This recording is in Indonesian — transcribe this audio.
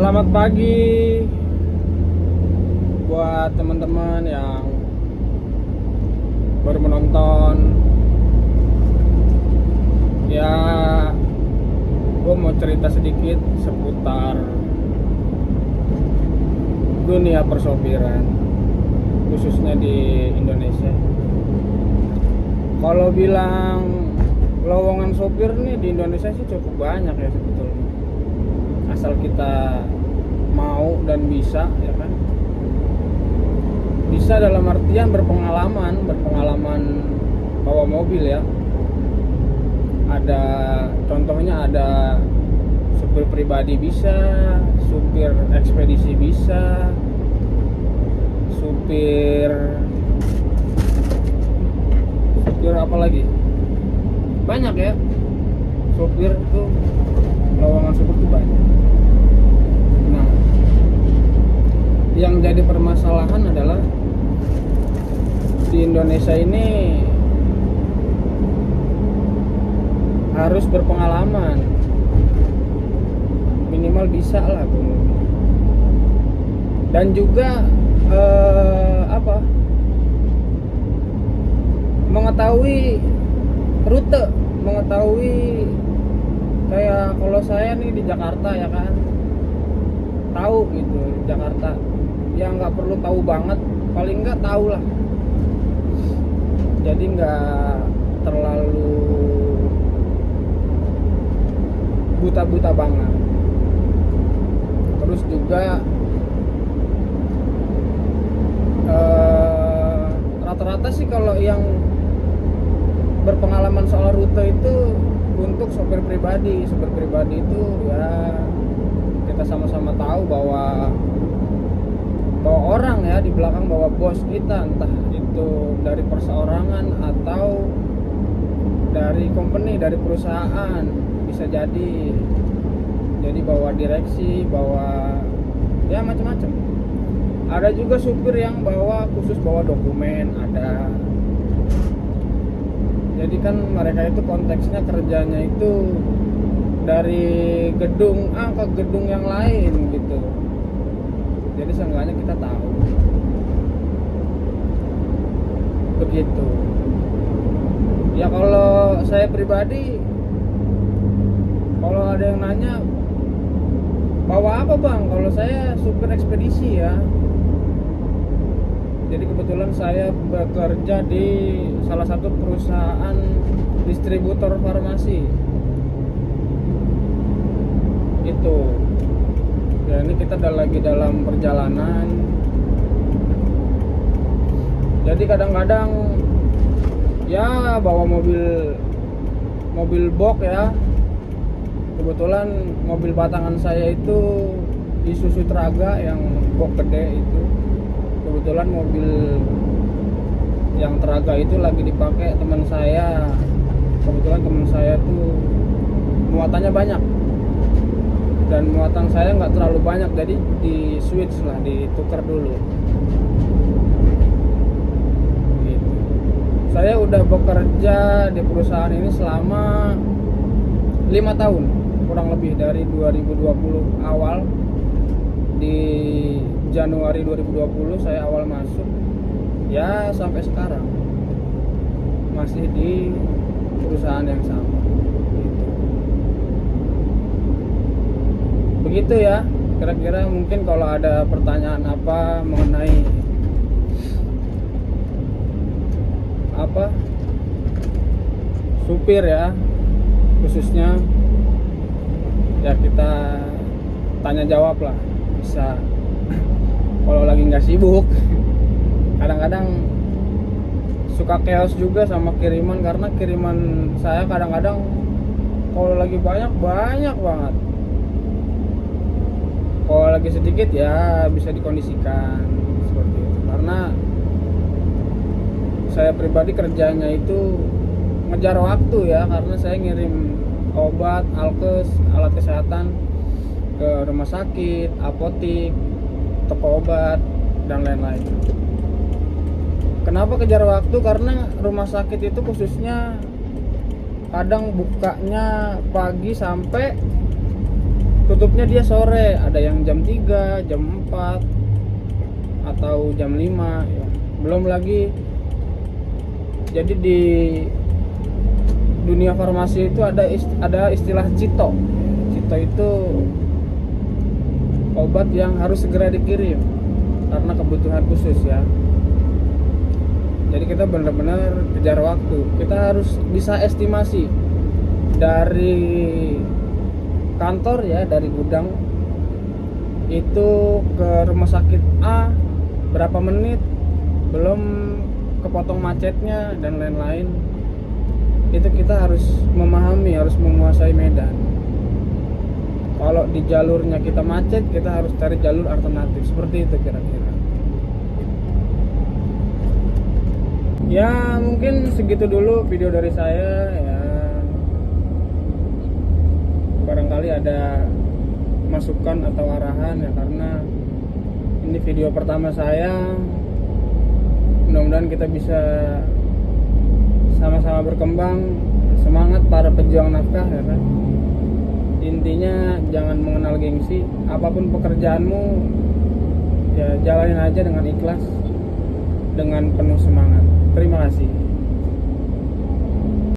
Selamat pagi buat teman-teman yang baru menonton. Ya, gue mau cerita sedikit seputar dunia persopiran, khususnya di Indonesia. Kalau bilang lowongan sopir nih di Indonesia sih cukup banyak ya sebetulnya, asal kita mau dan bisa, ya kan. Bisa dalam artian berpengalaman bawa mobil ya. Ada contohnya, ada supir pribadi bisa, supir ekspedisi bisa, supir apa lagi, banyak ya. Supir tuh, lowongan supir tuh banyak. Nah, yang jadi permasalahan adalah di Indonesia ini harus berpengalaman, minimal bisa lah tuh. Dan juga mengetahui rute, mengetahui, kayak kalau saya nih di Jakarta ya kan, tahu gitu Jakarta, yang nggak perlu tahu banget, paling nggak tahu lah, jadi nggak terlalu buta-buta banget. Terus juga rata-rata sih kalau yang berpengalaman soal rute itu untuk sopir pribadi itu ya, kita sama-sama tahu bahwa orang ya di belakang, bahwa bos kita, entah itu dari perseorangan atau dari company, dari perusahaan, bisa jadi bawa direksi, bawa ya macam-macam. Ada juga supir yang khusus bawa dokumen, ada. Jadi kan mereka itu konteksnya kerjanya itu dari gedung A ke gedung yang lain gitu. Jadi seenggaknya kita tahu. Begitu. Ya kalau saya pribadi, kalau ada yang nanya bawa apa bang, kalau saya supir ekspedisi ya. Jadi kebetulan saya bekerja di salah satu perusahaan distributor farmasi itu. Ya ini kita lagi dalam perjalanan. Jadi kadang-kadang ya bawa mobil box ya. Kebetulan mobil batangan saya itu Isuzu Traga yang box gede itu. Kebetulan mobil yang Traga itu lagi dipakai teman saya. Kebetulan teman saya tuh muatannya banyak dan muatan saya nggak terlalu banyak, jadi di switch lah, ditukar dulu gitu. Saya udah bekerja di perusahaan ini selama 5 tahun kurang lebih, dari 2020 awal. Di Januari 2020 saya awal masuk ya, sampai sekarang masih di perusahaan yang sama gitu. Begitu ya kira-kira. Mungkin kalau ada pertanyaan apa mengenai supir ya khususnya, ya kita tanya jawab lah, bisa. Kalau lagi nggak sibuk, kadang-kadang suka chaos juga sama kiriman, karena kiriman saya kadang-kadang kalau lagi banyak banget, kalau lagi sedikit ya bisa dikondisikan seperti itu. Karena saya pribadi kerjanya itu ngejar waktu ya, karena saya ngirim obat, alkes, alat kesehatan ke rumah sakit, apotik, toko obat, dan lain-lain. Kenapa kejar waktu? Karena rumah sakit itu khususnya kadang bukanya pagi sampai tutupnya dia sore, ada yang jam 3, jam 4 atau jam 5 ya. Belum lagi jadi di dunia farmasi itu ada istilah Cito. Cito itu obat yang harus segera dikirim karena kebutuhan khusus ya. Jadi kita benar-benar kejar waktu. Kita harus bisa estimasi dari kantor ya, dari gudang itu ke rumah sakit A berapa menit, belum kepotong macetnya dan lain-lain. Itu kita harus memahami, harus menguasai medan. Kalau di jalurnya kita macet, kita harus cari jalur alternatif. Seperti itu kira-kira. Ya mungkin segitu dulu video dari saya ya. Barangkali ada masukan atau arahan ya, karena ini video pertama saya. Mudah-mudahan kita bisa sama-sama berkembang. Semangat para pejuang nafkah ya kan. Intinya jangan mengenal gengsi. Apapun pekerjaanmu ya jalanin aja dengan ikhlas, dengan penuh semangat. Terima kasih.